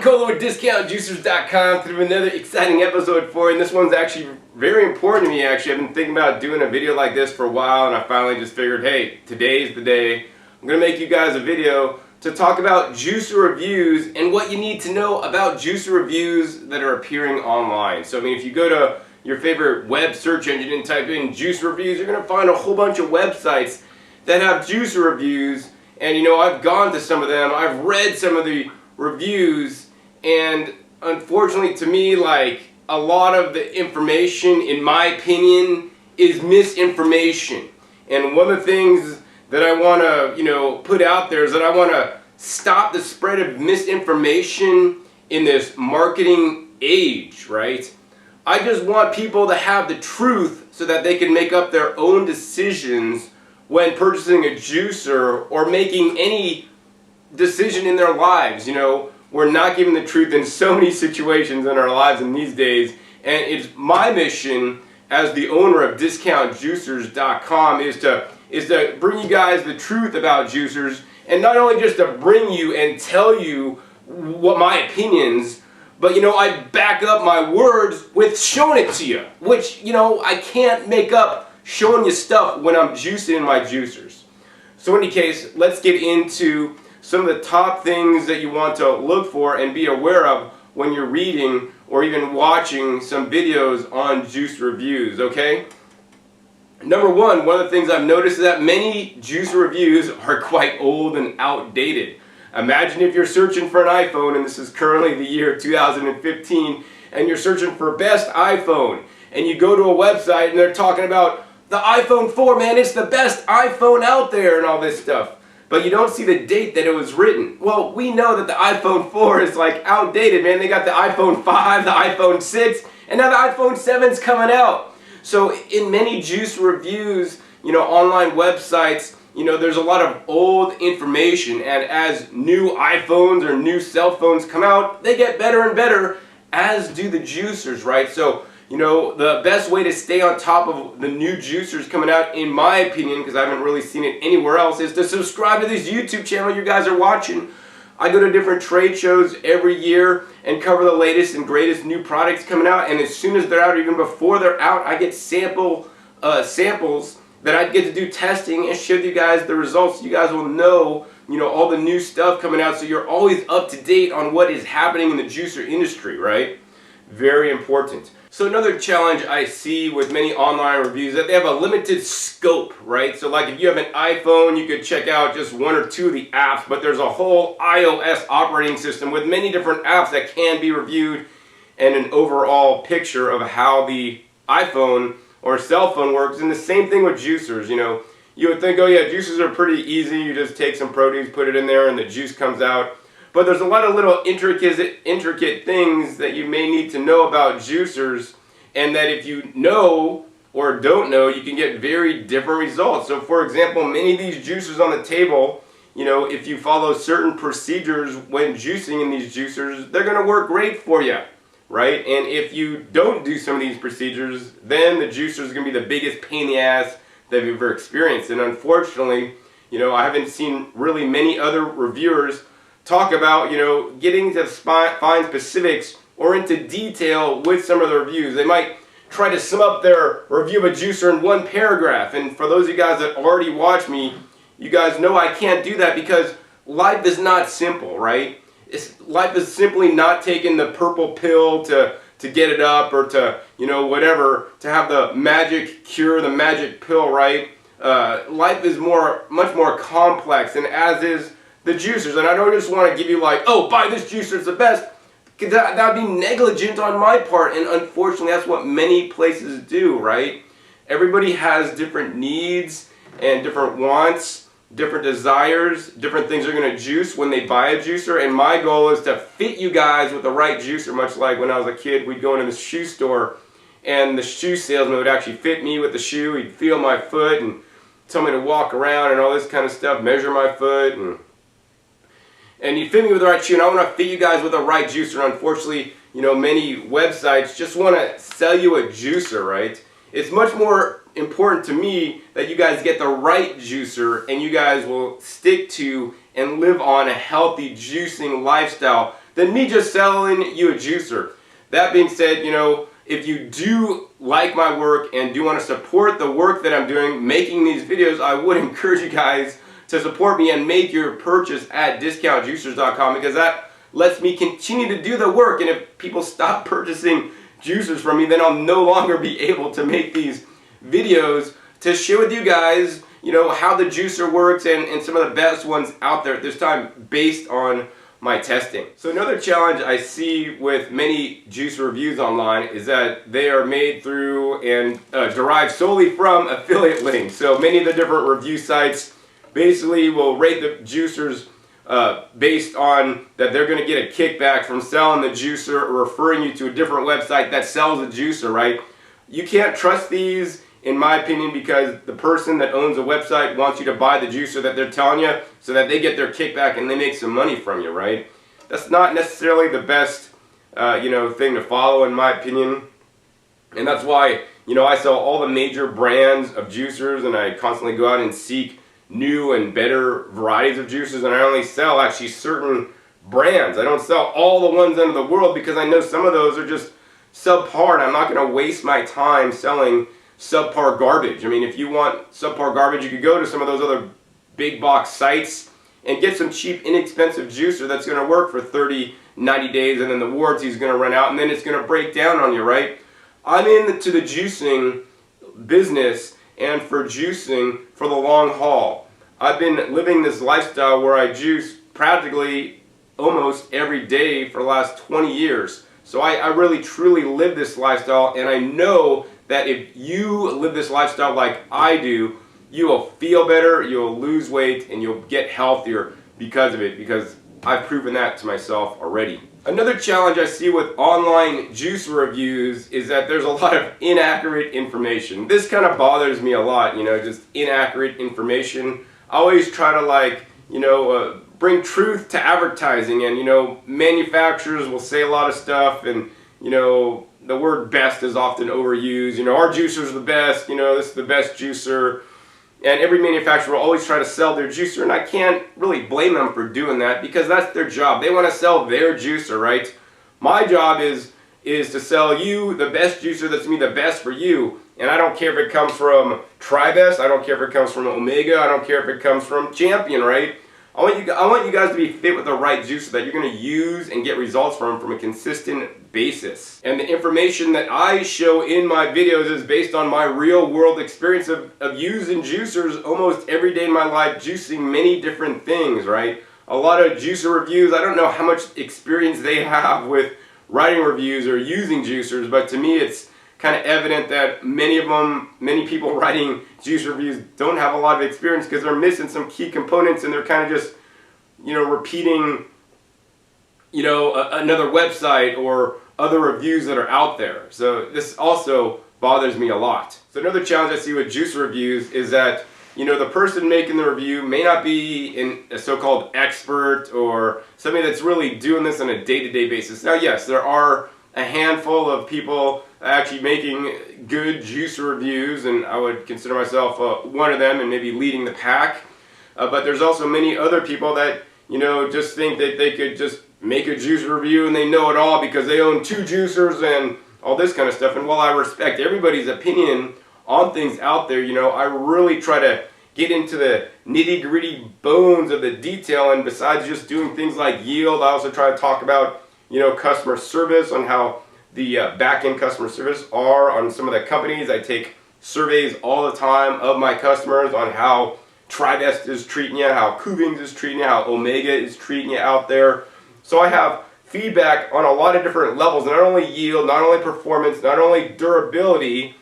John Colo with DiscountJuicers.com through another exciting episode for you. And this one's actually very important to me, actually. I've been thinking about doing a video like this for a while, and I finally just figured, hey, today's the day. I'm going to make you guys a video to talk about juicer reviews and what you need to know about juicer reviews that are appearing online. So, I mean, if you go to your favorite web search engine and type in juicer reviews, you're going to find a whole bunch of websites that have juicer reviews. And, you know, I've gone to some of them. I've read some of the reviews, and unfortunately to me, like, a lot of the information, in my opinion, is misinformation. And one of the things that I want to, you know, put out there is that I want to stop the spread of misinformation in this marketing age, right? I just want people to have the truth so that they can make up their own decisions when purchasing a juicer or making any decision in their lives. You know, we're not given the truth in so many situations in our lives in these days, and it's my mission as the owner of DiscountJuicers.com is to bring you guys the truth about juicers, and not only just to bring you and tell you what my opinions, but, you know, I back up my words with showing it to you, which, you know, I can't make up showing you stuff when I'm juicing in my juicers. So in any case, let's get into some of the top things that you want to look for and be aware of when you're reading or even watching some videos on juice reviews, okay? Number one of the things I've noticed is that many juice reviews are quite old and outdated. Imagine if you're searching for an iPhone, and this is currently the year 2015, and you're searching for best iPhone, and you go to a website and they're talking about the iPhone 4, man, it's the best iPhone out there and all this stuff. But you don't see the date that it was written. Well, we know that the iPhone 4 is like outdated, man. They got the iPhone 5, the iPhone 6, and now the iPhone 7's coming out. So in many juice reviews, you know, online websites, you know, there's a lot of old information, and as new iPhones or new cell phones come out, they get better and better, as do the juicers, right? So, you know, the best way to stay on top of the new juicers coming out, in my opinion, because I haven't really seen it anywhere else, is to subscribe to this YouTube channel you guys are watching. I go to different trade shows every year and cover the latest and greatest new products coming out, and as soon as they're out, or even before they're out, I get samples that I get to do testing and show you guys the results. You guys will know, you know, all the new stuff coming out, so you're always up to date on what is happening in the juicer industry, right? Very important. So another challenge I see with many online reviews is that they have a limited scope, right? So like if you have an iPhone, you could check out just one or two of the apps, but there's a whole iOS operating system with many different apps that can be reviewed, and an overall picture of how the iPhone or cell phone works. And the same thing with juicers. You know, you would think, oh yeah, juicers are pretty easy. You just take some produce, put it in there, and the juice comes out. But there's a lot of little intricate things that you may need to know about juicers, and that if you know or don't know, you can get very different results. So for example, many of these juicers on the table, you know, if you follow certain procedures when juicing in these juicers, they're going to work great for you, right? And if you don't do some of these procedures, then the juicer is going to be the biggest pain in the ass that you've ever experienced. And unfortunately, you know, I haven't seen really many other reviewers talk about, you know, getting to find specifics or into detail with some of the reviews. They might try to sum up their review of a juicer in one paragraph. And for those of you guys that already watch me, you guys know I can't do that, because life is not simple, right? Life is simply not taking the purple pill to get it up, or to, you know, whatever, to have the magic cure, the magic pill, right? Life is much more complex, and as is the juicers. And I don't just want to give you like, oh, buy this juicer, it's the best, because that would be negligent on my part, and unfortunately that's what many places do, right? Everybody has different needs and different wants, different desires, different things they're going to juice when they buy a juicer, and my goal is to fit you guys with the right juicer, much like when I was a kid, we'd go into the shoe store, and the shoe salesman would actually fit me with the shoe. He'd feel my foot and tell me to walk around and all this kind of stuff, measure my foot, and you fit me with the right shoe, and I want to fit you guys with the right juicer. Unfortunately, you know, many websites just want to sell you a juicer, right? It's much more important to me that you guys get the right juicer, and you guys will stick to and live on a healthy juicing lifestyle, than me just selling you a juicer. That being said, if you do like my work and do want to support the work that I'm doing making these videos, I would encourage you guys to support me and make your purchase at discountjuicers.com, because that lets me continue to do the work. And if people stop purchasing juicers from me, then I'll no longer be able to make these videos to share with you guys, how the juicer works and some of the best ones out there at this time based on my testing. So another challenge I see with many juicer reviews online is that they are made through and derived solely from affiliate links. So many of the different review sites basically will rate the juicers based on that they're going to get a kickback from selling the juicer or referring you to a different website that sells the juicer, right? You can't trust these, in my opinion, because the person that owns a website wants you to buy the juicer that they're telling you so that they get their kickback and they make some money from you, right? That's not necessarily the best, thing to follow, in my opinion. And that's why, I sell all the major brands of juicers, and I constantly go out and seek new and better varieties of juicers, and I only sell actually certain brands. I don't sell all the ones under the world because I know some of those are just subpar, and I'm not going to waste my time selling subpar garbage. I mean, if you want subpar garbage, you could go to some of those other big box sites and get some cheap, inexpensive juicer that's going to work for 30, 90 days, and then the warranty is going to run out, and then it's going to break down on you, right? I'm into the juicing business and for juicing for the long haul. I've been living this lifestyle where I juice practically almost every day for the last 20 years. So I really truly live this lifestyle, and I know that if you live this lifestyle like I do, you will feel better, you'll lose weight, and you'll get healthier because of it, because I've proven that to myself already. Another challenge I see with online juice reviews is that there's a lot of inaccurate information. This kind of bothers me a lot, just inaccurate information. I always try to bring truth to advertising, and manufacturers will say a lot of stuff, and the word best is often overused. Our juicer's the best, this is the best juicer. And every manufacturer will always try to sell their juicer, and I can't really blame them for doing that because that's their job. They want to sell their juicer, right? My job is to sell you the best juicer that's going to be the best for you. And I don't care if it comes from Tri-Best, I don't care if it comes from Omega, I don't care if it comes from Champion, right? I want you guys to be fit with the right juicer that you're going to use and get results from a consistent basis. And the information that I show in my videos is based on my real world experience of using juicers almost every day in my life, juicing many different things, right? A lot of juicer reviews, I don't know how much experience they have with writing reviews or using juicers, but to me it's kind of evident that many people writing juice reviews don't have a lot of experience because they're missing some key components, and they're kind of just, repeating, another website or other reviews that are out there. So this also bothers me a lot. So another challenge I see with juice reviews is that, the person making the review may not be a so-called expert or somebody that's really doing this on a day-to-day basis. Now, yes, there are a handful of people actually making good juice reviews, and I would consider myself one of them and maybe leading the pack. But there's also many other people that, just think that they could just make a juice review and they know it all because they own 2 juicers and all this kind of stuff. And while I respect everybody's opinion on things out there, I really try to get into the nitty-gritty bones of the detail. And besides just doing things like yield, I also try to talk about customer service, on how the back-end customer service are on some of the companies. I take surveys all the time of my customers on how Tri-Best is treating you, how Kuvings is treating you, how Omega is treating you out there. So I have feedback on a lot of different levels, not only yield, not only performance, not only durability,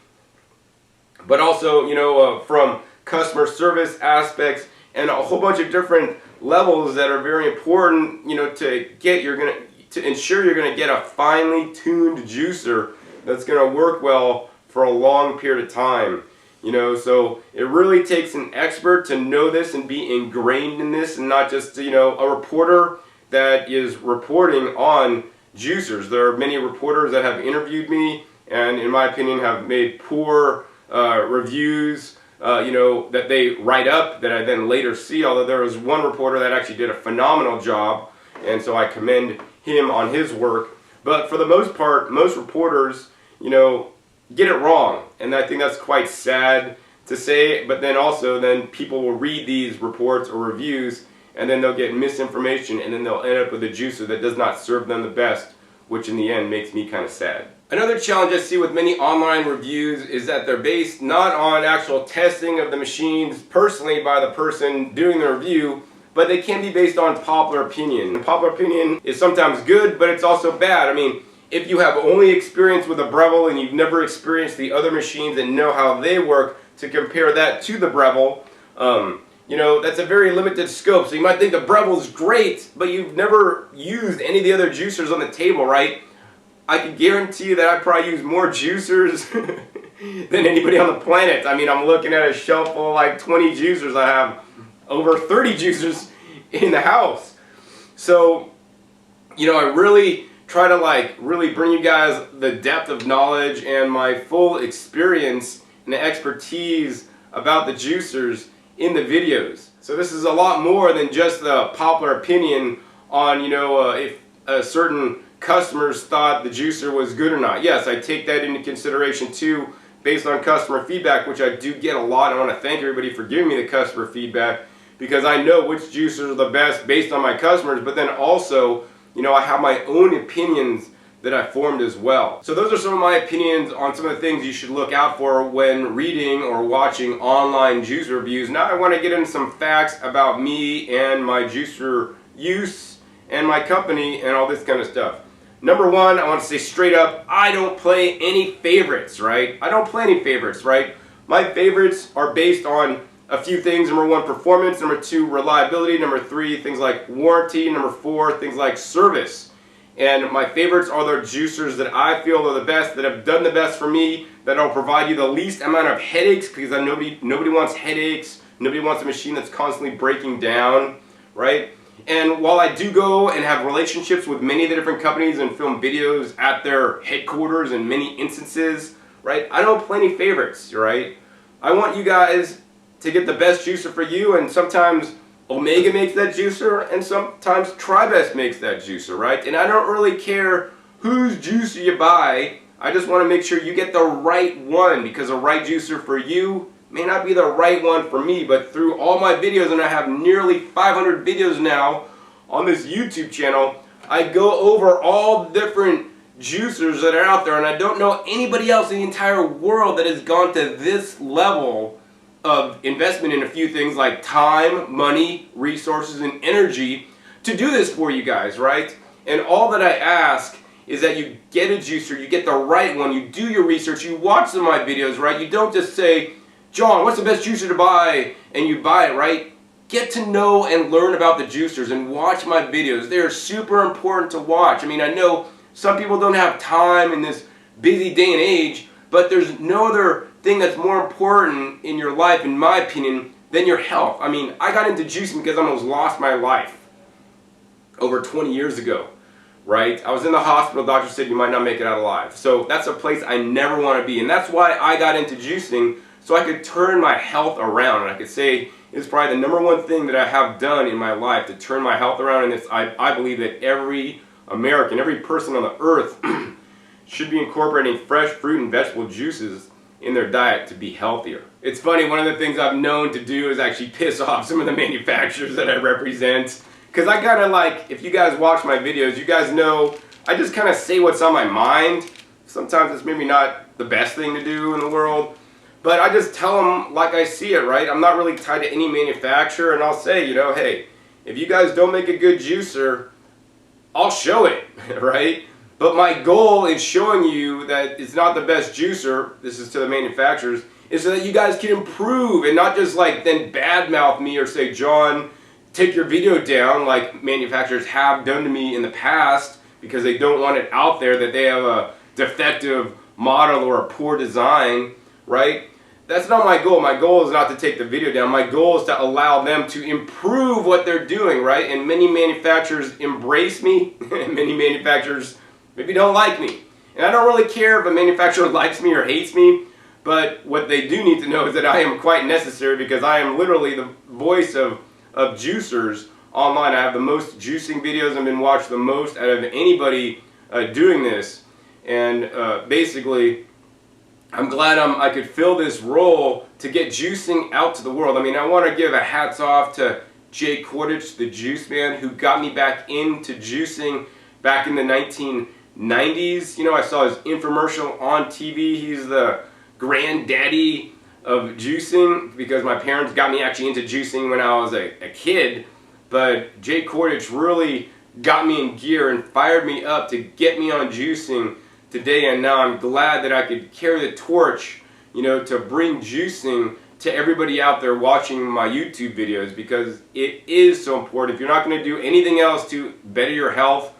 but also from customer service aspects and a whole bunch of different levels that are very important to ensure you're going to get a finely tuned juicer that's going to work well for a long period of time. So it really takes an expert to know this and be ingrained in this, and not just a reporter that is reporting on juicers. There are many reporters that have interviewed me and, in my opinion, have made poor reviews that they write up that I then later see, although there was one reporter that actually did a phenomenal job, and so I commend him on his work. But for the most part, most reporters, get it wrong. And I think that's quite sad to say, but then people will read these reports or reviews and then they'll get misinformation and then they'll end up with a juicer that does not serve them the best, which in the end makes me kind of sad. Another challenge I see with many online reviews is that they're based not on actual testing of the machines personally by the person doing the review, but they can be based on popular opinion. And popular opinion is sometimes good, but it's also bad. I mean, if you have only experience with a Breville and you've never experienced the other machines and know how they work, to compare that to the Breville, that's a very limited scope. So you might think the Breville is great, but you've never used any of the other juicers on the table, right? I can guarantee you that I probably use more juicers than anybody on the planet. I mean, I'm looking at a shelf full of like 20 juicers. I have over 30 juicers in the house. So, I really try to really bring you guys the depth of knowledge and my full experience and the expertise about the juicers in the videos. So this is a lot more than just the popular opinion on, if a certain customers thought the juicer was good or not. Yes, I take that into consideration too, based on customer feedback, which I do get a lot. I want to thank everybody for giving me the customer feedback, because I know which juicers are the best based on my customers, but then also, I have my own opinions that I formed as well. So those are some of my opinions on some of the things you should look out for when reading or watching online juicer reviews. Now I want to get into some facts about me and my juicer use and my company and all this kind of stuff. Number one, I want to say straight up, I don't play any favorites, right? I don't play any favorites, right? My favorites are based on a few things. Number one, performance. Number two, reliability. Number three, things like warranty. Number four, things like service. And my favorites are the juicers that I feel are the best, that have done the best for me, that will provide you the least amount of headaches, because nobody wants headaches. Nobody wants a machine that's constantly breaking down, right? And while I do go and have relationships with many of the different companies and film videos at their headquarters in many instances, right, I don't play any favorites, right? I want you guys to get the best juicer for you, and sometimes Omega makes that juicer, and sometimes Tribest makes that juicer, right? And I don't really care whose juicer you buy. I just want to make sure you get the right one, because the right juicer for you may not be the right one for me. But through all my videos, and I have nearly 500 videos now on this YouTube channel, I go over all the different juicers that are out there, and I don't know anybody else in the entire world that has gone to this level of investment in a few things like time, money, resources, and energy to do this for you guys, right? And all that I ask is that you get a juicer, you get the right one, you do your research, you watch some of my videos, right? You don't just say, John, what's the best juicer to buy? And you buy it, right? Get to know and learn about the juicers and watch my videos. They are super important to watch. I mean, I know some people don't have time in this busy day and age, but there's no other thing that's more important in your life, in my opinion, than your health. I mean, I got into juicing because I almost lost my life over 20 years ago, right? I was in the hospital, doctor said you might not make it out alive. So that's a place I never want to be, and that's why I got into juicing, so I could turn my health around, and I could say it's probably the number one thing that I have done in my life to turn my health around, and I believe that every American, every person on the earth should be incorporating fresh fruit and vegetable juices in their diet to be healthier. It's funny, one of the things I've known to do is actually piss off some of the manufacturers that I represent, because I kind of if you guys watch my videos, you guys know I just kind of say what's on my mind. Sometimes it's maybe not the best thing to do in the world, but I just tell them like I see it, right? I'm not really tied to any manufacturer, and I'll say, hey, if you guys don't make a good juicer, I'll show it, right? But my goal in showing you that it's not the best juicer, this is to the manufacturers, is so that you guys can improve and not just then badmouth me or say, John, take your video down, like manufacturers have done to me in the past, because they don't want it out there that they have a defective model or a poor design, right? That's not my goal. My goal is not to take the video down. My goal is to allow them to improve what they're doing, right? And many manufacturers embrace me, and many manufacturers maybe don't like me. And I don't really care if a manufacturer likes me or hates me, but what they do need to know is that I am quite necessary, because I am literally the voice of juicers online. I have the most juicing videos and been watched the most out of anybody doing this. And basically, I'm glad I could fill this role to get juicing out to the world. I mean, I want to give a hats off to Jay Cordich, the juice man, who got me back into juicing back in the 1990s. You know, I saw his infomercial on TV. He's the granddaddy of juicing because my parents got me actually into juicing when I was a kid. But Jay Cordich really got me in gear and fired me up to get me on juicing today, and now I'm glad that I could carry the torch, you know, to bring juicing to everybody out there watching my YouTube videos, because it is so important. If you're not going to do anything else to better your health,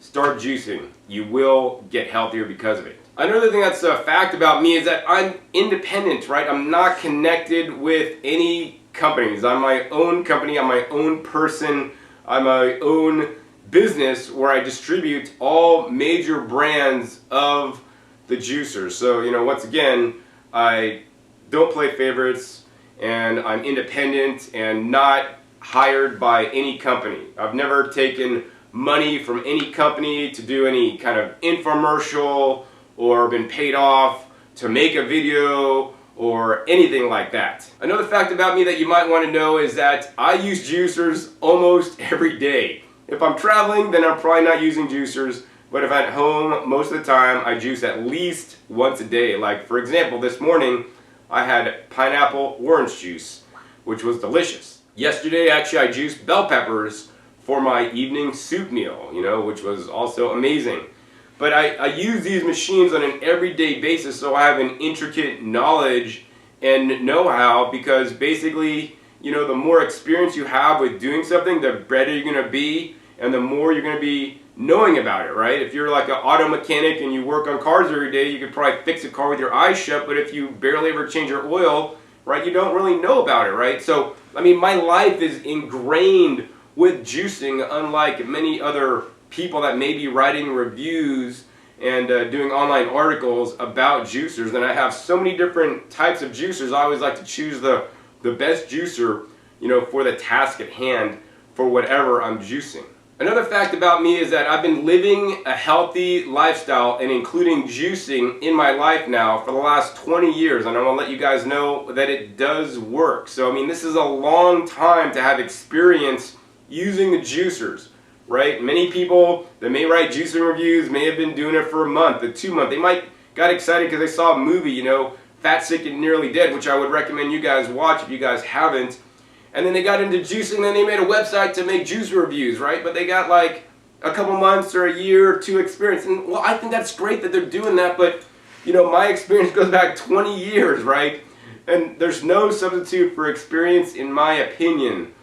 start juicing. You will get healthier because of it. Another thing that's a fact about me is that I'm independent, right? I'm not connected with any companies. I'm my own company. I'm my own person. I'm my own business where I distribute all major brands of the juicers. So, you know, once again, I don't play favorites, and I'm independent and not hired by any company. I've never taken money from any company to do any kind of infomercial or been paid off to make a video or anything like that. Another fact about me that you might want to know is that I use juicers almost every day. If I'm traveling, then I'm probably not using juicers, but if I'm at home, most of the time I juice at least once a day. Like, for example, this morning I had pineapple orange juice, which was delicious. Yesterday, actually, I juiced bell peppers for my evening soup meal, you know, which was also amazing. But I use these machines on an everyday basis, so I have an intricate knowledge and know-how, because basically, you know, the more experience you have with doing something, the better you're going to be, and the more you're going to be knowing about it, right? If you're like an auto mechanic and you work on cars every day, you could probably fix a car with your eyes shut, but if you barely ever change your oil, right, you don't really know about it, right? So, I mean, my life is ingrained with juicing, unlike many other people that may be writing reviews and doing online articles about juicers. And I have so many different types of juicers. I always like to choose the best juicer, you know, for the task at hand for whatever I'm juicing. Another fact about me is that I've been living a healthy lifestyle and including juicing in my life now for the last 20 years, and I want to let you guys know that it does work. So I mean, this is a long time to have experience using the juicers, right? Many people that may write juicing reviews may have been doing it for a month, or 2 months. They might got excited because they saw a movie, you know, Fat, Sick, and Nearly Dead, which I would recommend you guys watch if you guys haven't. And then they got into juicing, then they made a website to make juice reviews, right? But they got like a couple months or a year or two experience. And well, I think that's great that they're doing that, but you know, my experience goes back 20 years, right? And there's no substitute for experience, in my opinion.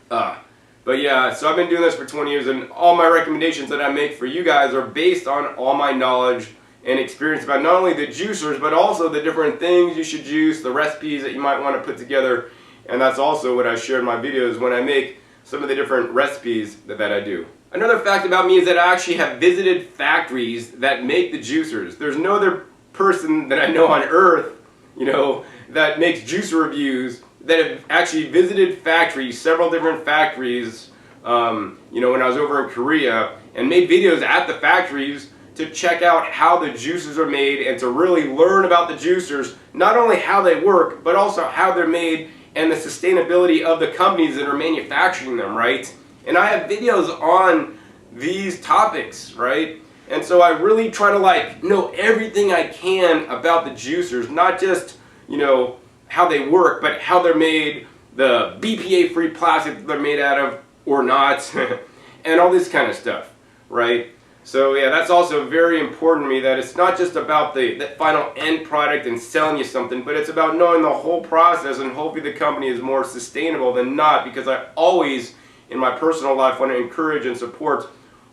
But yeah, so I've been doing this for 20 years, and all my recommendations that I make for you guys are based on all my knowledge and experience about not only the juicers, but also the different things you should juice, the recipes that you might want to put together. And that's also what I share in my videos when I make some of the different recipes that I do. Another fact about me is that I actually have visited factories that make the juicers. There's no other person that I know on earth, you know, that makes juicer reviews that have actually visited factories, several different factories, you know, when I was over in Korea, and made videos at the factories to check out how the juicers are made and to really learn about the juicers, not only how they work, but also how they're made and the sustainability of the companies that are manufacturing them, right? And I have videos on these topics, right? And so I really try to like know everything I can about the juicers, not just, you know, how they work, but how they're made, the BPA-free plastic that they're made out of or not, and all this kind of stuff, right? So yeah, that's also very important to me, that it's not just about the final end product and selling you something, but it's about knowing the whole process, and hopefully the company is more sustainable than not, because I always, in my personal life, want to encourage and support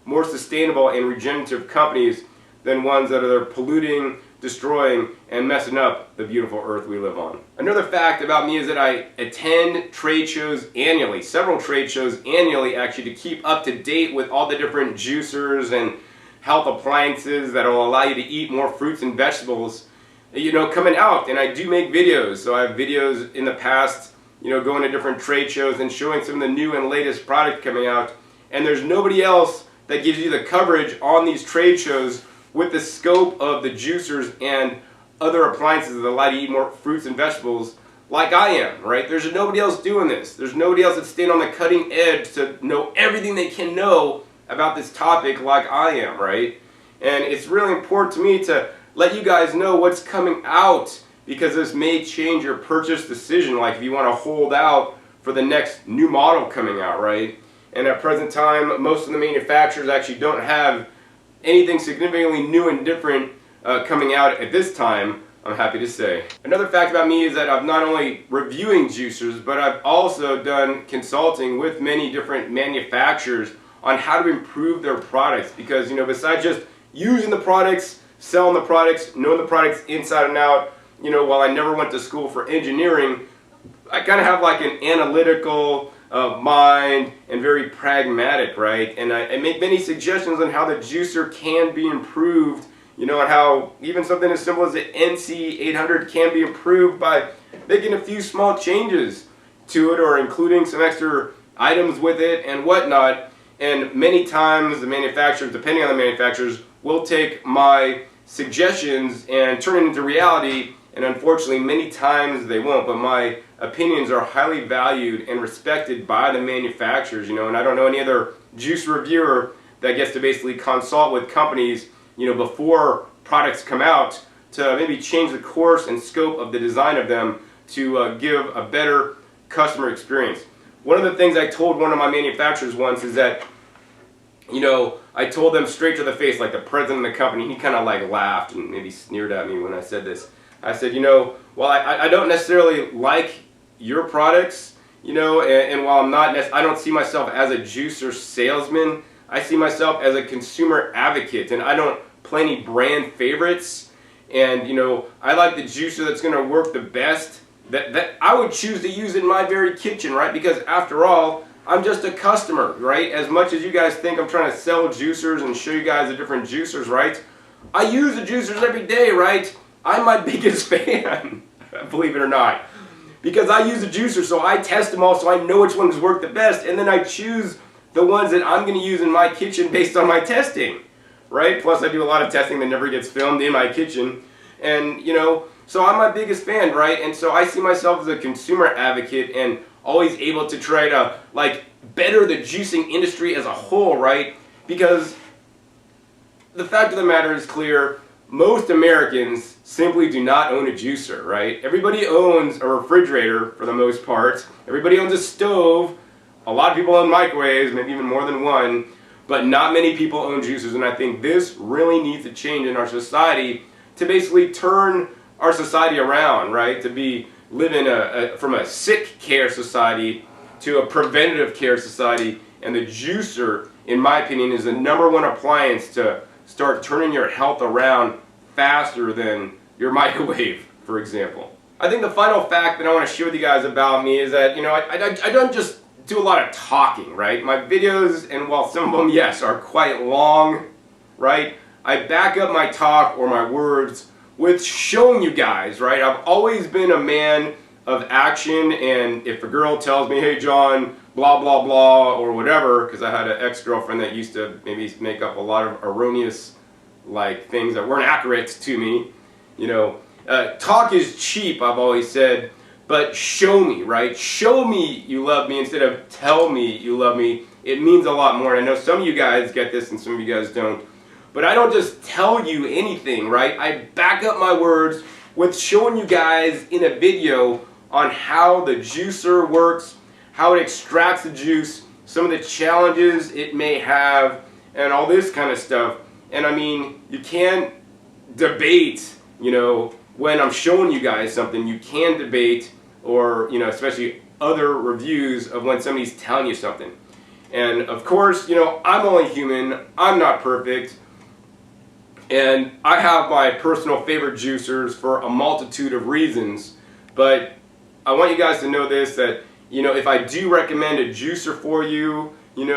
more sustainable and regenerative companies than ones that are polluting, destroying, and messing up the beautiful earth we live on. Another fact about me is that I attend trade shows annually, several trade shows annually actually, to keep up to date with all the different juicers and health appliances that will allow you to eat more fruits and vegetables, you know, coming out. And I do make videos, so I have videos in the past going to different trade shows and showing some of the new and latest product coming out. And there's nobody else that gives you the coverage on these trade shows with the scope of the juicers and other appliances that allow you to eat more fruits and vegetables like I am, right? There's nobody else doing this. There's nobody else that's staying on the cutting edge to know everything they can know about this topic like I am, right? And it's really important to me to let you guys know what's coming out, because this may change your purchase decision, like if you want to hold out for the next new model coming out, right? And at present time, most of the manufacturers actually don't have anything significantly new and different coming out at this time, I'm happy to say. Another fact about me is that I'm not only reviewing juicers, but I've also done consulting with many different manufacturers on how to improve their products, because besides just using the products, selling the products, knowing the products inside and out, while I never went to school for engineering, I kind of have like an analytical mind and very pragmatic, right? And I make many suggestions on how the juicer can be improved, and how even something as simple as the NC800 can be improved by making a few small changes to it or including some extra items with it and whatnot. And many times the manufacturers, depending on the manufacturers, will take my suggestions and turn it into reality, and unfortunately many times they won't, but my opinions are highly valued and respected by the manufacturers, and I don't know any other juice reviewer that gets to basically consult with companies, before products come out to maybe change the course and scope of the design of them to give a better customer experience. One of the things I told one of my manufacturers once is that, I told them straight to the face, like the president of the company, he kind of like laughed and maybe sneered at me when I said this. I said, while I don't necessarily like your products, and while I don't see myself as a juicer salesman, I see myself as a consumer advocate, and I don't play any brand favorites. And I like the juicer that's going to work the best, that I would choose to use in my very kitchen, right? Because after all, I'm just a customer, right? As much as you guys think I'm trying to sell juicers and show you guys the different juicers, right? I use the juicers every day, right? I'm my biggest fan, believe it or not. Because I use the juicer, so I test them all so I know which ones work the best, and then I choose the ones that I'm going to use in my kitchen based on my testing, right? Plus I do a lot of testing that never gets filmed in my kitchen, and so I'm my biggest fan, right? And so I see myself as a consumer advocate and always able to try to better the juicing industry as a whole, right? Because the fact of the matter is clear, most Americans simply do not own a juicer, right? Everybody owns a refrigerator for the most part. Everybody owns a stove. A lot of people own microwaves, maybe even more than one, but not many people own juicers, and I think this really needs to change in our society to basically turn our society around, right? To be living from a sick care society to a preventative care society, and the juicer, in my opinion, is the #1 appliance to start turning your health around faster than your microwave, for example. I think the final fact that I want to share with you guys about me is that, I don't just do a lot of talking, right? My videos, and while some of them, yes, are quite long, right? I back up my talk or my words with showing you guys, right? I've always been a man of action, and if a girl tells me, hey John, blah blah blah, or whatever, because I had an ex-girlfriend that used to maybe make up a lot of erroneous things that weren't accurate to me, talk is cheap, I've always said, but show me, right? Show me you love me instead of tell me you love me. It means a lot more, and I know some of you guys get this and some of you guys don't. But I don't just tell you anything, right? I back up my words with showing you guys in a video on how the juicer works, how it extracts the juice, some of the challenges it may have, and all this kind of stuff. And I mean, you can't debate, when I'm showing you guys something, you can debate, or, especially other reviews of when somebody's telling you something. And of course, I'm only human, I'm not perfect. And I have my personal favorite juicers for a multitude of reasons, but I want you guys to know this, that if I do recommend a juicer for you, 9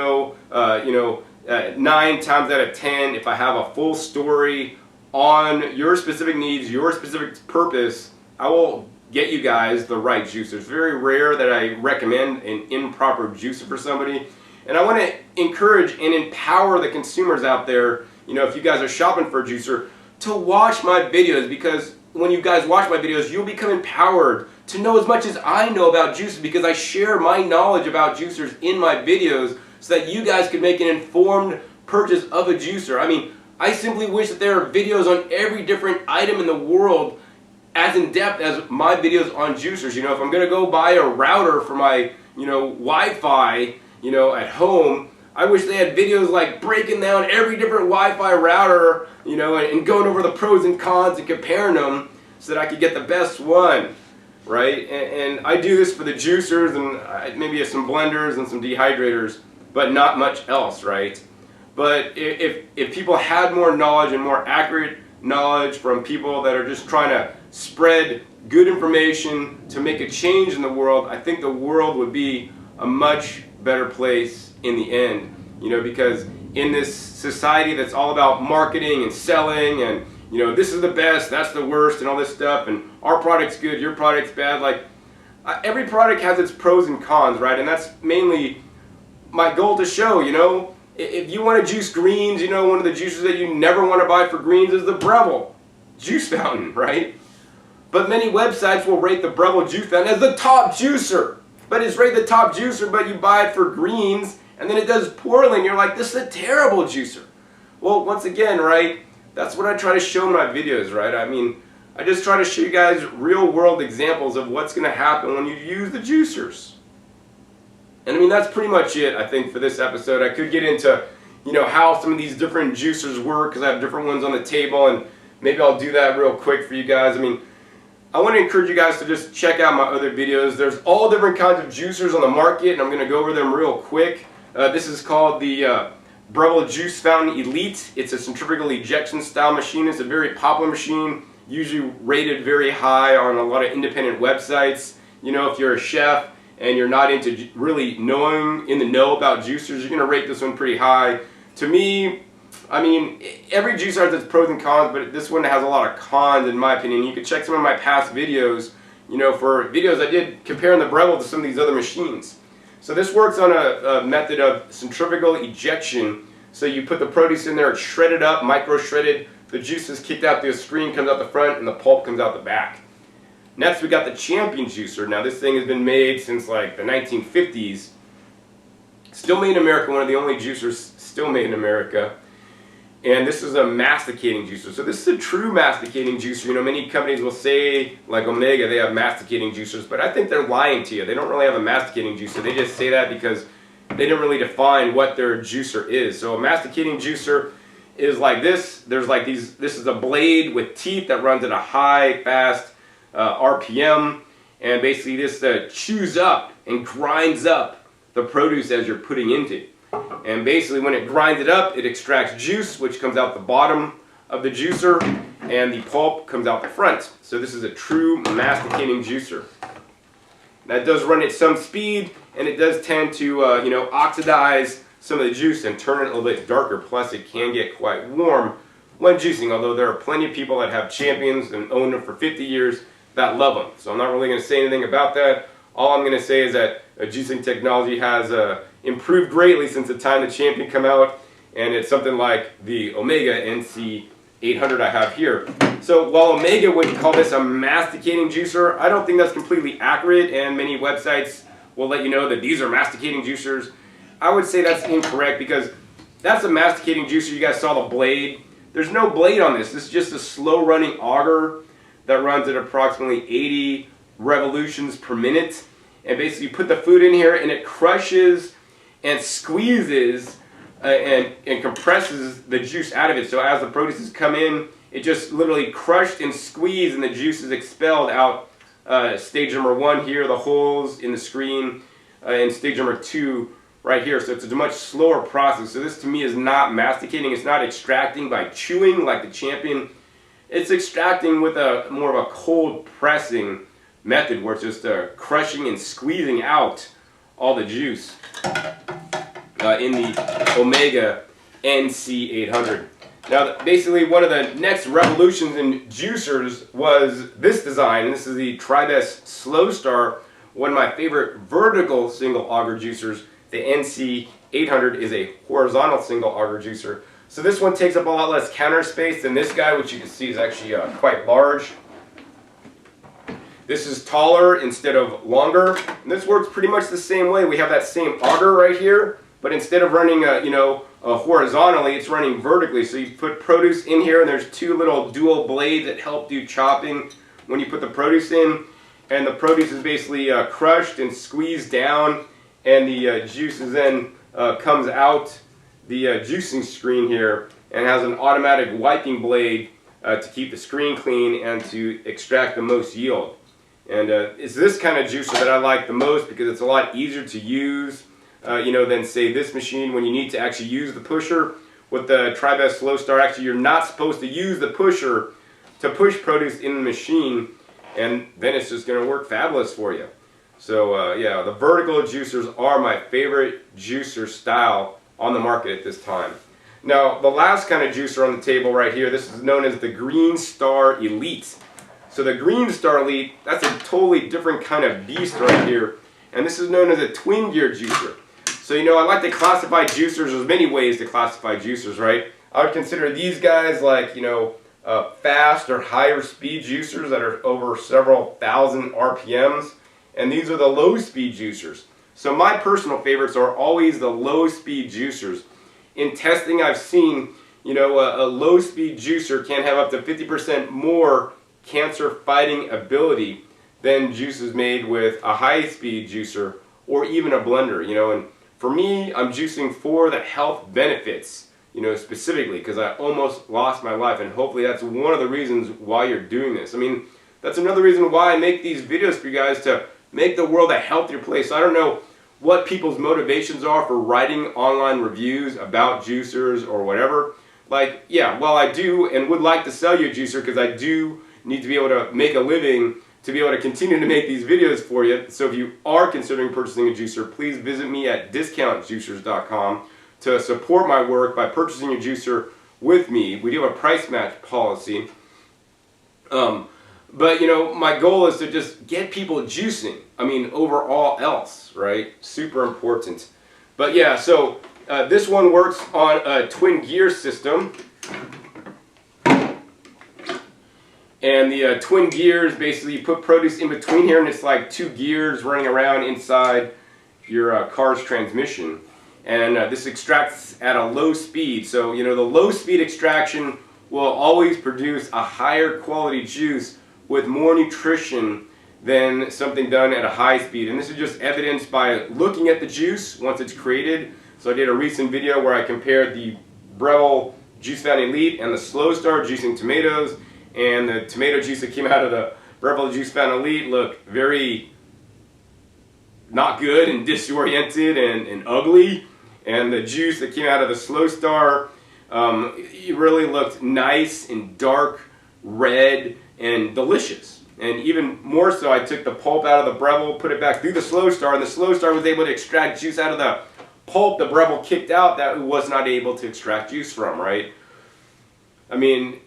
times out of 10, if I have a full story on your specific needs, your specific purpose, I will get you guys the right juicer. It's very rare that I recommend an improper juicer for somebody. And I want to encourage and empower the consumers out there, you know, if you guys are shopping for a juicer, to watch my videos, because when you guys watch my videos, you'll become empowered to know as much as I know about juicers, because I share my knowledge about juicers in my videos so that you guys can make an informed purchase of a juicer. I mean, I simply wish that there are videos on every different item in the world as in depth as my videos on juicers. You know, if I'm going to go buy a router for my, you know, Wi-Fi, you know, at home, I wish they had videos like breaking down every different Wi-Fi router, you know, and going over the pros and cons and comparing them so that I could get the best one, right? And I do this for the juicers and maybe some blenders and some dehydrators, but not much else, right? But if people had more knowledge and more accurate knowledge from people that are just trying to spread good information to make a change in the world, I think the world would be a much better place in the end. You know, because in this society that's all about marketing and selling and, you know, this is the best, that's the worst and all this stuff, and our product's good, your product's bad, like every product has its pros and cons, right? And that's mainly my goal to show, you know. If you want to juice greens, you know, one of the juices that you never want to buy for greens is the Breville juice fountain, right? But many websites will rate the Breville juice fountain as the top juicer. But it's rated the top juicer, but you buy it for greens, and then it does poorly, and you're like, this is a terrible juicer. Well, once again, right, that's what I try to show in my videos, right? I mean, I just try to show you guys real-world examples of what's going to happen when you use the juicers. And I mean, that's pretty much it, I think, for this episode. I could get into, you know, how some of these different juicers work, because I have different ones on the table, and maybe I'll do that real quick for you guys. I mean, I want to encourage you guys to just check out my other videos. There's all different kinds of juicers on the market, and I'm going to go over them real quick. This is called the Breville Juice Fountain Elite. It's a centrifugal ejection style machine. It's a very popular machine, usually rated very high on a lot of independent websites. You know, if you're a chef and you're not into really knowing in the know about juicers, you're going to rate this one pretty high. To me, I mean, every juicer has its pros and cons, but this one has a lot of cons in my opinion. You can check some of my past videos, you know, for videos I did comparing the Breville to some of these other machines. So this works on a method of centrifugal ejection. So you put the produce in there, it's shredded up, micro shredded, the juice is kicked out through the screen, comes out the front, and the pulp comes out the back. Next we got the Champion juicer. Now this thing has been made since like the 1950s. Still made in America, one of the only juicers still made in America. And this is a masticating juicer. So this is a true masticating juicer. You know, many companies will say, like Omega, they have masticating juicers, but I think they're lying to you. They don't really have a masticating juicer. They just say that because they didn't really define what their juicer is. So a masticating juicer is like this. There's like these, this is a blade with teeth that runs at a high, fast RPM. And basically this chews up and grinds up the produce as you're putting into it. And basically when it grinds it up, it extracts juice, which comes out the bottom of the juicer, and the pulp comes out the front. So this is a true masticating juicer. That does run at some speed, and it does tend to you know, oxidize some of the juice and turn it a little bit darker. Plus it can get quite warm when juicing, although there are plenty of people that have Champions and own them for 50 years that love them. So I'm not really going to say anything about that. All I'm going to say is that juicing technology has improved greatly since the time the Champion came out, and it's something like the Omega NC800 I have here. So while Omega would call this a masticating juicer, I don't think that's completely accurate, and many websites will let you know that these are masticating juicers. I would say that's incorrect, because that's a masticating juicer. You guys saw the blade. There's no blade on this. This is just a slow running auger that runs at approximately 80 revolutions per minute. And basically you put the food in here and it crushes and squeezes and compresses the juice out of it. So as the produces come in, it just literally crushed and squeezed, and the juice is expelled out. Stage number 1 here, the holes in the screen, and stage number 2 right here. So it's a much slower process. So this to me is not masticating. It's not extracting by chewing like the Champion. It's extracting with a more of a cold pressing method, where it's just crushing and squeezing out all the juice in the Omega NC800. Now, basically, one of the next revolutions in juicers was this design, and this is the Tribest Slow Star, one of my favorite vertical single auger juicers. The NC 800 is a horizontal single auger juicer. So this one takes up a lot less counter space than this guy, which you can see is actually quite large. This is taller instead of longer, and this works pretty much the same way. We have that same auger right here, but instead of running horizontally, it's running vertically. So you put produce in here, and there's two little dual blades that help do chopping when you put the produce in, and the produce is basically crushed and squeezed down, and the juice is then comes out the juicing screen here, and has an automatic wiping blade to keep the screen clean and to extract the most yield. And it's this kind of juicer that I like the most because it's a lot easier to use than say this machine when you need to actually use the pusher. With the Tribest Slow Star, actually you're not supposed to use the pusher to push produce in the machine, and then it's just going to work fabulous for you. So yeah, the vertical juicers are my favorite juicer style on the market at this time. Now, the last kind of juicer on the table right here, this is known as the Green Star Elite. So the Green Star Elite, that's a totally different kind of beast right here, and this is known as a twin gear juicer. So I like to classify juicers. There's many ways to classify juicers, right? I would consider these guys like fast or higher speed juicers that are over several thousand RPMs, and these are the low speed juicers. So my personal favorites are always the low speed juicers. In testing, I've seen a low speed juicer can have up to 50% more cancer fighting ability than juices made with a high speed juicer or even a blender. And for me, I'm juicing for the health benefits, specifically because I almost lost my life, and hopefully that's one of the reasons why you're doing this. I mean, that's another reason why I make these videos for you guys, to make the world a healthier place. I don't know what people's motivations are for writing online reviews about juicers or whatever. Like, yeah, well, I do and would like to sell you a juicer because I do need to be able to make a living to be able to continue to make these videos for you. So if you are considering purchasing a juicer, please visit me at discountjuicers.com to support my work by purchasing a juicer with me. We do have a price match policy. But my goal is to just get people juicing. I mean, over all else, right? Super important. But yeah, so this one works on a twin gear system. And the twin gears, basically you put produce in between here, and it's like two gears running around inside your car's transmission. And this extracts at a low speed. So, the low speed extraction will always produce a higher quality juice with more nutrition than something done at a high speed. And this is just evidenced by looking at the juice once it's created. So I did a recent video where I compared the Breville Juice Fan Elite and the Slow Star juicing tomatoes. And the tomato juice that came out of the Breville Juice Fan Elite looked very not good and disoriented and ugly. And the juice that came out of the Slow Star, it really looked nice and dark red and delicious. And even more so, I took the pulp out of the Breville, put it back through the Slow Star, and the Slow Star was able to extract juice out of the pulp the Breville kicked out that it was not able to extract juice from, right? I mean,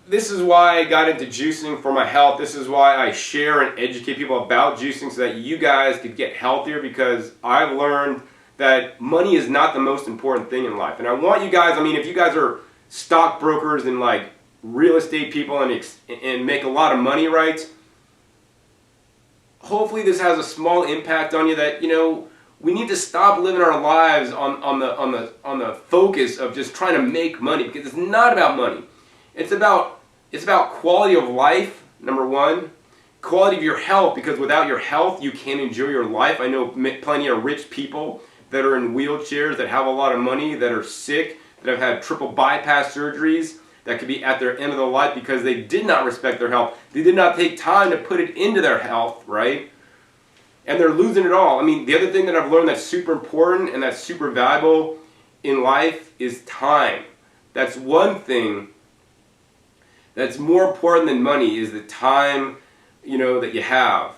this is why I got into juicing for my health. This is why I share and educate people about juicing so that you guys could get healthier, because I've learned that money is not the most important thing in life. And I want you guys, I mean, if you guys are stockbrokers and like real estate people and make a lot of money, right? Hopefully this has a small impact on you, that, we need to stop living our lives on the focus of just trying to make money, because it's not about money. It's about quality of life, number one. Quality of your health, because without your health, you can't enjoy your life. I know plenty of rich people that are in wheelchairs, that have a lot of money, that are sick, that have had triple bypass surgeries, that could be at their end of their life because they did not respect their health. They did not take time to put it into their health, right? And they're losing it all. I mean, the other thing that I've learned that's super important and that's super valuable in life is time. That's one thing that's more important than money, is the time, that you have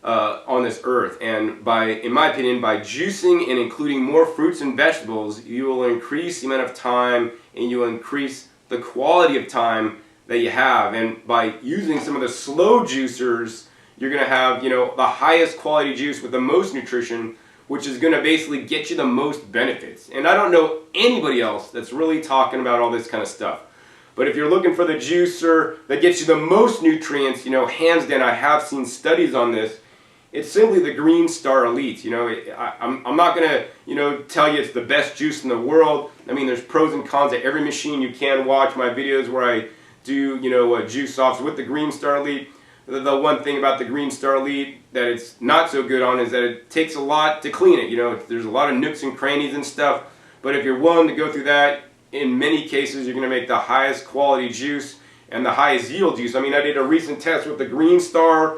on this earth. And in my opinion, by juicing and including more fruits and vegetables, you will increase the amount of time and you will increase the quality of time that you have. And by using some of the slow juicers, you're going to have, you know, the highest quality juice with the most nutrition, which is going to basically get you the most benefits. And I don't know anybody else that's really talking about all this kind of stuff. But if you're looking for the juicer that gets you the most nutrients, you know, hands down, I have seen studies on this. It's simply the Green Star Elite. You know, I'm not going to, you know, tell you it's the best juice in the world. I mean, there's pros and cons to every machine. You can watch my videos where I do, you know, juice offs with the Green Star Elite. The one thing about the Green Star Elite that it's not so good on is that it takes a lot to clean it. You know, there's a lot of nooks and crannies and stuff. But if you're willing to go through that, in many cases you're going to make the highest quality juice and the highest yield juice. I mean, I did a recent test with the Green Star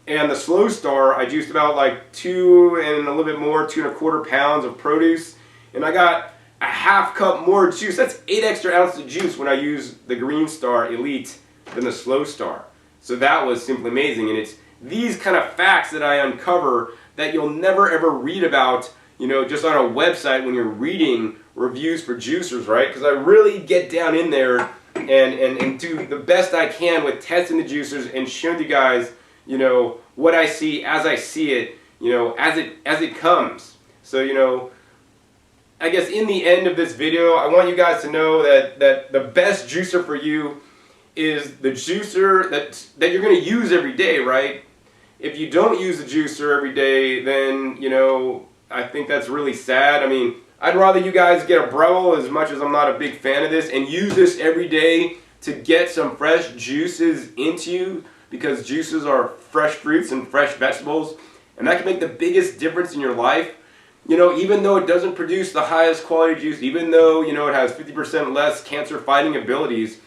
and the Slow Star. I juiced about like 2 and a little bit more, 2 1/4 pounds of produce, and I got a half cup more juice. That's 8 extra ounces of juice when I use the Green Star Elite than the Slow Star. So that was simply amazing. And it's these kind of facts that I uncover that you'll never ever read about, you know, just on a website when you're reading reviews for juicers, right? Because I really get down in there and do the best I can with testing the juicers and showing you guys, you know, what I see as I see it, you know, as it comes. So, you know, I guess in the end of this video, I want you guys to know that the best juicer for you is the juicer that you're going to use every day, right? If you don't use the juicer every day, then, you know, I think that's really sad. I mean, I'd rather you guys get a Breville, as much as I'm not a big fan of this, and use this every day to get some fresh juices into you, because juices are fresh fruits and fresh vegetables, and that can make the biggest difference in your life. You know, even though it doesn't produce the highest quality juice, even though, you know, it has 50% less cancer fighting abilities,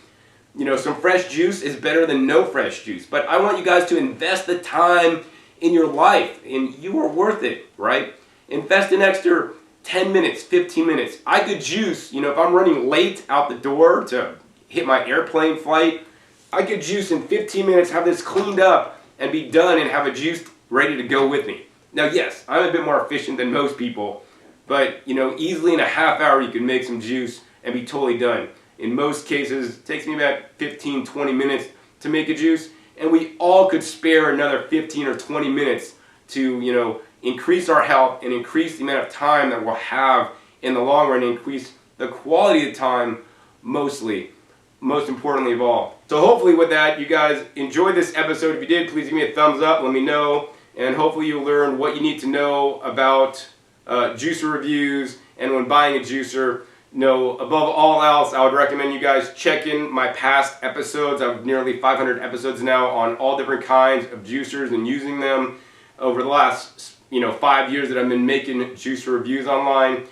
you know, some fresh juice is better than no fresh juice. But I want you guys to invest the time in your life, and you are worth it, right? Invest an extra 10 minutes, 15 minutes. I could juice, you know, if I'm running late out the door to hit my airplane flight, I could juice in 15 minutes, have this cleaned up, and be done and have a juice ready to go with me. Now, yes, I'm a bit more efficient than most people, but, you know, easily in a half hour you can make some juice and be totally done. In most cases, it takes me about 15, 20 minutes to make a juice, and we all could spare another 15 or 20 minutes to, you know, increase our health and increase the amount of time that we'll have in the long run, increase the quality of time most importantly of all. So hopefully with that, you guys enjoyed this episode. If you did, please give me a thumbs up, let me know, and hopefully you'll learn what you need to know about juicer reviews and when buying a juicer. No, above all else, I would recommend you guys check in my past episodes. I have nearly 500 episodes now on all different kinds of juicers and using them over the last, you know, 5 years that I've been making juicer reviews online.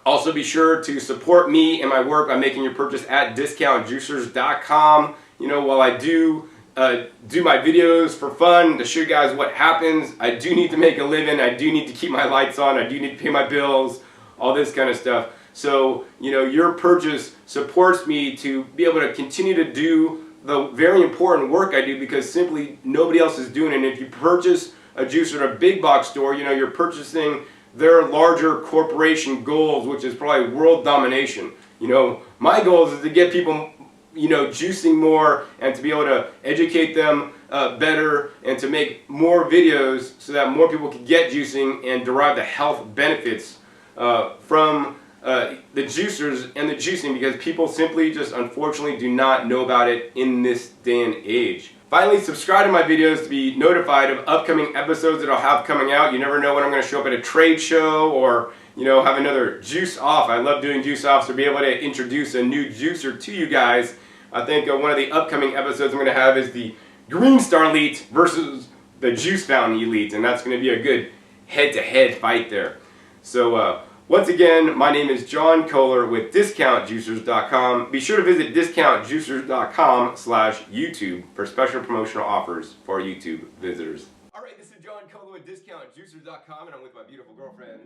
Also, be sure to support me and my work by making your purchase at discountjuicers.com. You know, while I do my videos for fun to show you guys what happens, I do need to make a living. I do need to keep my lights on. I do need to pay my bills, all this kind of stuff. So, you know, your purchase supports me to be able to continue to do the very important work I do, because simply nobody else is doing it. And if you purchase a juicer at a big box store, you know, you're purchasing their larger corporation goals, which is probably world domination. You know, my goal is to get people, you know, juicing more and to be able to educate them better and to make more videos so that more people can get juicing and derive the health benefits from the juicers and the juicing, because people simply just unfortunately do not know about it in this day and age. Finally, subscribe to my videos to be notified of upcoming episodes that I'll have coming out. You never know when I'm going to show up at a trade show or, you know, have another juice off. I love doing juice offs, to be able to introduce a new juicer to you guys. I think one of the upcoming episodes I'm going to have is the Green Star Elite versus the Juice Fountain Elite, and that's going to be a good head-to-head fight there. So, once again, my name is John Kohler with DiscountJuicers.com. Be sure to visit DiscountJuicers.com/YouTube for special promotional offers for our YouTube visitors. Alright, this is John Kohler with DiscountJuicers.com, and I'm with my beautiful girlfriend,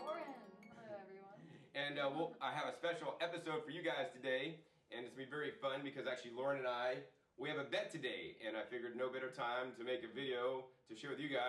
Lauren. Hello, everyone. And I have a special episode for you guys today, and it's going to be very fun because actually Lauren and we have a bet today, and I figured no better time to make a video to share with you guys.